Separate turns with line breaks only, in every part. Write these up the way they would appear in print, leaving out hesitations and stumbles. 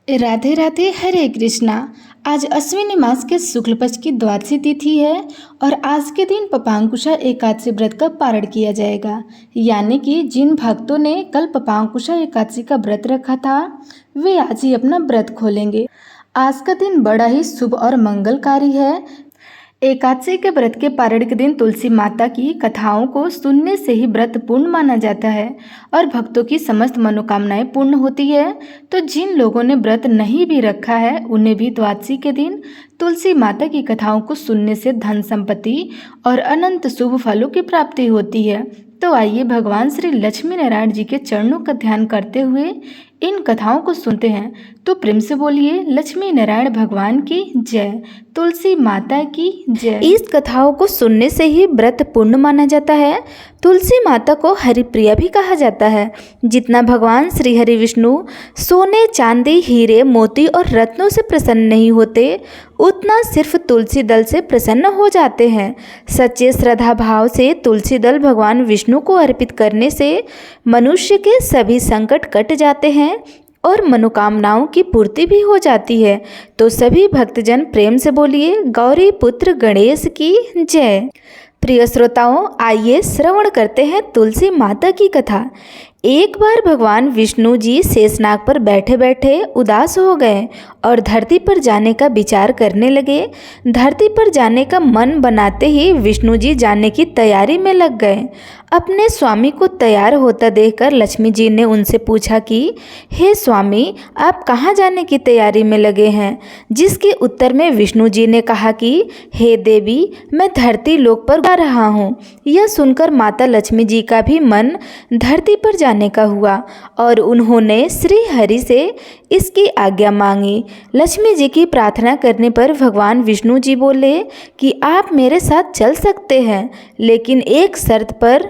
राधे राधे, हरे कृष्णा। आज अश्विनी मास के शुक्ल पक्ष की द्वादशी तिथि है और आज के दिन पपांकुशा एकादशी व्रत का पारण किया जाएगा। यानी कि जिन भक्तों ने कल पपांकुशा एकादशी का व्रत रखा था वे आज ही अपना व्रत खोलेंगे। आज का दिन बड़ा ही शुभ और मंगलकारी है। एकादशी के व्रत के पारण के दिन तुलसी माता की कथाओं को सुनने से ही व्रत पूर्ण माना जाता है और भक्तों की समस्त मनोकामनाएं पूर्ण होती है। तो जिन लोगों ने व्रत नहीं भी रखा है उन्हें भी द्वादशी के दिन तुलसी माता की कथाओं को सुनने से धन संपत्ति और अनंत शुभ फलों की प्राप्ति होती है। तो आइए भगवान श्री लक्ष्मी नारायण जी के चरणों का ध्यान करते हुए इन कथाओं को सुनते हैं। तो प्रेम से बोलिए लक्ष्मी नारायण भगवान की जय, तुलसी माता की जय। इस कथाओं को सुनने से ही व्रत पूर्ण माना जाता है। तुलसी माता को हरिप्रिया भी कहा जाता है। जितना भगवान श्री हरि विष्णु सोने, चांदी, हीरे, मोती और रत्नों से प्रसन्न नहीं होते उतना सिर्फ तुलसी दल से प्रसन्न हो जाते हैं। सच्चे श्रद्धा भाव से तुलसी दल भगवान विष्णु को अर्पित करने से मनुष्य के सभी संकट कट जाते हैं और मनोकामनाओं की पूर्ति भी हो जाती है। तो सभी भक्तजन प्रेम से बोलिए गौरी पुत्र गणेश की जय। प्रिय श्रोताओं, आइए श्रवण करते हैं तुलसी माता की कथा। एक बार भगवान विष्णु जी शेषनाग पर बैठे बैठे उदास हो गए और धरती पर जाने का विचार करने लगे। धरती पर जाने का मन बनाते ही विष्णु जी जाने की तैयारी में लग गए। अपने स्वामी को तैयार होता देखकर लक्ष्मी जी ने उनसे पूछा कि हे स्वामी, आप कहाँ जाने की तैयारी में लगे हैं? जिसके उत्तर में विष्णु जी ने कहा कि हे देवी, मैं धरती लोक पर जा रहा हूँ। यह सुनकर माता लक्ष्मी जी का भी मन धरती पर जाने का हुआ और उन्होंने श्री हरि से इसकी आज्ञा मांगी। लक्ष्मी जी की प्रार्थना करने पर भगवान विष्णु जी बोले कि आप मेरे साथ चल सकते हैं, लेकिन एक शर्त पर।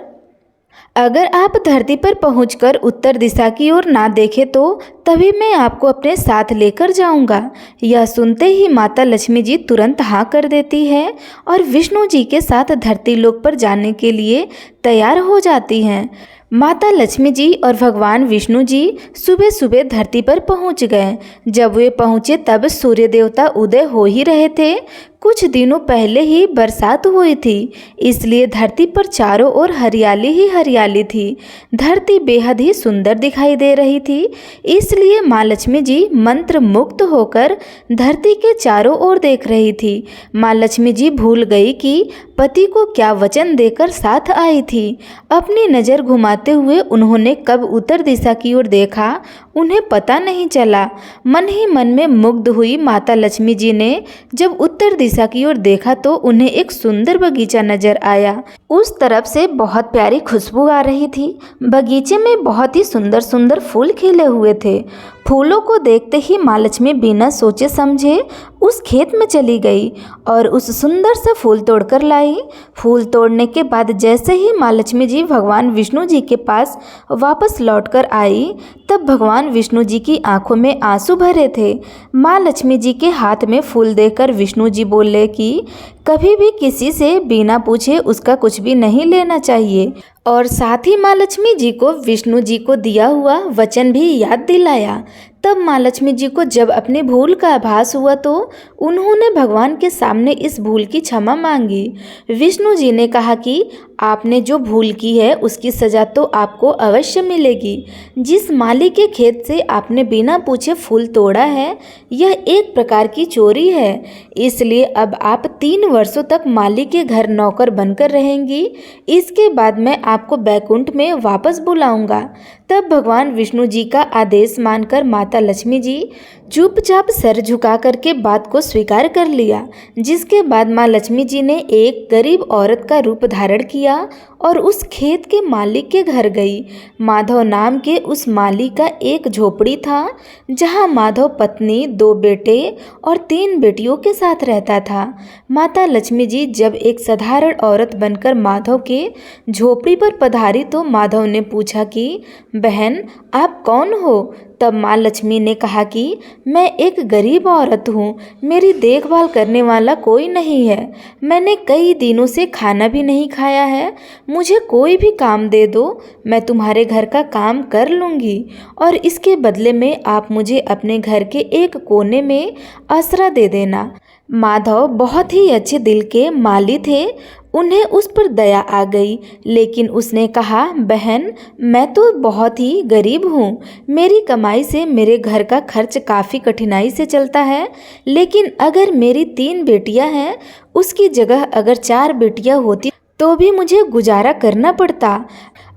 अगर आप धरती पर पहुंचकर उत्तर दिशा की ओर ना देखें तो तभी मैं आपको अपने साथ लेकर जाऊंगा। यह सुनते ही माता लक्ष्मी जी तुरंत हाँ कर देती है और विष्णु जी के साथ धरती लोक पर जाने के लिए तैयार हो जाती हैं। माता लक्ष्मी जी और भगवान विष्णु जी सुबह सुबह धरती पर पहुंच गए। जब वे पहुंचे तब सूर्य देवता उदय हो ही रहे थे। कुछ दिनों पहले ही बरसात हुई थी, इसलिए धरती पर चारों ओर हरियाली ही हरियाली थी। धरती बेहद ही सुंदर दिखाई दे रही थी, इसलिए माँ लक्ष्मी जी मंत्र मुक्त होकर धरती के चारों ओर देख रही थी। माँ लक्ष्मी जी भूल गई कि पति को क्या वचन देकर साथ आई थी। अपनी नज़र घुमाते हुए उन्होंने कब उत्तर दिशा की ओर देखा उन्हें पता नहीं चला। मन ही मन में मुग्ध हुई माता लक्ष्मी जी ने जब उत्तर दिशा की ओर देखा तो उन्हें एक सुंदर बगीचा नजर आया। उस तरफ से बहुत प्यारी खुशबू आ रही थी। बगीचे में बहुत ही सुंदर सुंदर फूल खिले हुए थे। फूलों को देखते ही माँ लक्ष्मी बिना सोचे समझे उस खेत में चली गई और उस सुंदर सा फूल तोड़कर लाई। फूल तोड़ने के बाद जैसे ही माँ लक्ष्मी जी भगवान विष्णु जी के पास वापस लौटकर आई तब भगवान विष्णु जी की आंखों में आंसू भरे थे। माँ लक्ष्मी जी के हाथ में फूल देखकर विष्णु जी बोले कि कभी भी किसी से बिना पूछे उसका कुछ भी नहीं लेना चाहिए और साथ ही माँ लक्ष्मी जी को विष्णु जी को दिया हुआ वचन भी याद दिलाया। तब माँ लक्ष्मी जी को जब अपनी भूल का आभास हुआ तो उन्होंने भगवान के सामने इस भूल की क्षमा मांगी। विष्णु जी ने कहा कि आपने जो भूल की है उसकी सज़ा तो आपको अवश्य मिलेगी। जिस माली के खेत से आपने बिना पूछे फूल तोड़ा है यह एक प्रकार की चोरी है, इसलिए अब आप 3 वर्षों तक माली के घर नौकर बनकर रहेंगी। इसके बाद मैं आपको बैकुंठ में वापस बुलाऊंगा। तब भगवान विष्णु जी का आदेश मानकर माता लक्ष्मी जी चुपचाप सर झुका करके बात को स्वीकार कर लिया। जिसके बाद माँ लक्ष्मी जी ने एक गरीब औरत का रूप धारण किया और उस खेत के मालिक के घर गई। माधव नाम के उस मालिक का एक झोपड़ी था जहाँ माधव पत्नी, 2 बेटे और 3 बेटियों के साथ रहता था। माता लक्ष्मी जी जब एक साधारण औरत बनकर माधव के झोपड़ी पर पधारी तो माधव ने पूछा कि बहन, आप कौन हो?
तब माँ लक्ष्मी ने कहा कि मैं एक गरीब औरत हूँ, मेरी देखभाल करने वाला कोई नहीं है, मैंने कई दिनों से खाना भी नहीं खाया है, मुझे कोई भी काम दे दो, मैं तुम्हारे घर का काम कर लूँगी और इसके बदले में आप मुझे अपने घर के एक कोने में आसरा दे देना। माधव बहुत ही अच्छे दिल के माली थे, उन्हें उस पर दया आ गई, लेकिन उसने कहा, बहन मैं तो बहुत ही गरीब हूँ, मेरी कमाई से मेरे घर का खर्च काफ़ी कठिनाई से चलता है, लेकिन अगर मेरी 3 बेटियाँ हैं, उसकी जगह अगर 4 बेटियाँ होती तो भी मुझे गुजारा करना पड़ता।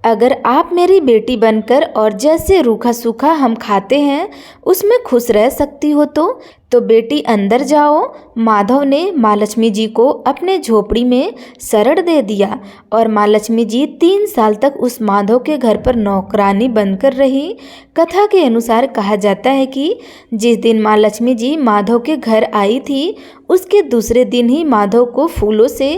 अगर आप मेरी बेटी बनकर और जैसे रूखा सूखा हम खाते हैं उसमें खुश रह सकती हो तो बेटी अंदर जाओ। माधव ने माँ लक्ष्मी जी को अपने झोपड़ी में शरण दे दिया और माँ लक्ष्मी जी 3 साल तक उस माधव के घर पर नौकरानी बनकर रही। कथा के अनुसार कहा जाता है कि जिस दिन माँ लक्ष्मी जी माधव के घर आई थी उसके दूसरे दिन ही माधव को फूलों से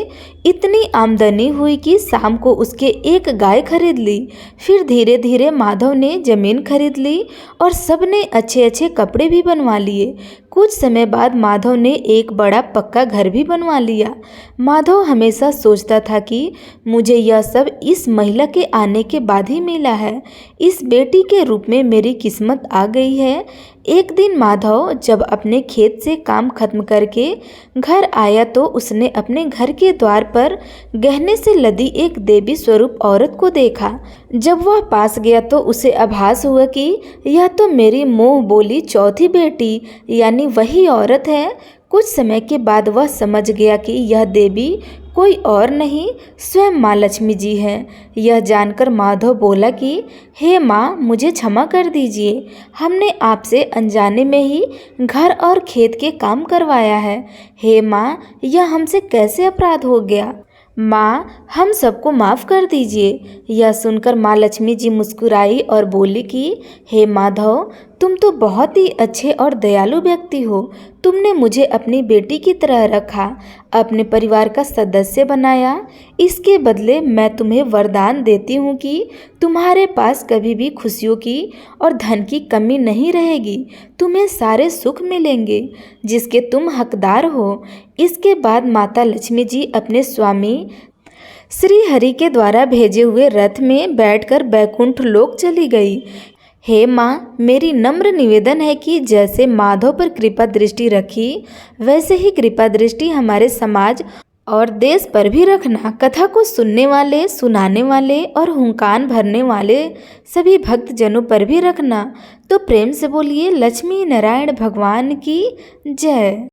इतनी आमदनी हुई कि शाम को उसके एक गाय खरीद ली। फिर धीरे धीरे माधव ने ज़मीन खरीद ली और सबने अच्छे अच्छे कपड़े भी बनवा लिए। कुछ समय बाद माधव ने एक बड़ा पक्का घर भी बनवा लिया। माधव हमेशा सोचता था कि मुझे यह सब इस महिला के आने के बाद ही मिला है, इस बेटी के रूप में मेरी किस्मत आ गई है। एक दिन माधव जब अपने खेत से काम खत्म करके घर आया तो उसने अपने घर के द्वार पर गहने से लदी एक देवी स्वरूप औरत को देखा। जब वह पास गया तो उसे आभास हुआ कि यह तो मेरी मुंह बोली चौथी बेटी यानी वही औरत है। कुछ समय के बाद वह समझ गया कि यह देवी कोई और नहीं स्वयं माँ लक्ष्मी जी हैं। यह जानकर माधव बोला कि हे माँ मुझे क्षमा कर दीजिए, हमने आपसे अनजाने में ही घर और खेत के काम करवाया है। हे माँ यह हमसे कैसे अपराध हो गया, माँ हम सबको माफ़ कर दीजिए। यह सुनकर माँ लक्ष्मी जी मुस्कुराई और बोली कि हे माधव तुम तो बहुत ही अच्छे और दयालु व्यक्ति हो, तुमने मुझे अपनी बेटी की तरह रखा, अपने परिवार का सदस्य बनाया। इसके बदले मैं तुम्हें वरदान देती हूँ कि तुम्हारे पास कभी भी खुशियों की और धन की कमी नहीं रहेगी, तुम्हें सारे सुख मिलेंगे जिसके तुम हकदार हो। इसके बाद माता लक्ष्मी जी अपने स्वामी श्री हरि के द्वारा भेजे हुए रथ में बैठकर बैकुंठ लोक चली गई। हे माँ मेरी नम्र निवेदन है कि जैसे माधव पर कृपा दृष्टि रखी वैसे ही कृपा दृष्टि हमारे समाज और देश पर भी रखना। कथा को सुनने वाले, सुनाने वाले और हुंकार भरने वाले सभी भक्त जनों पर भी रखना। तो प्रेम से बोलिए लक्ष्मी नारायण भगवान की जय।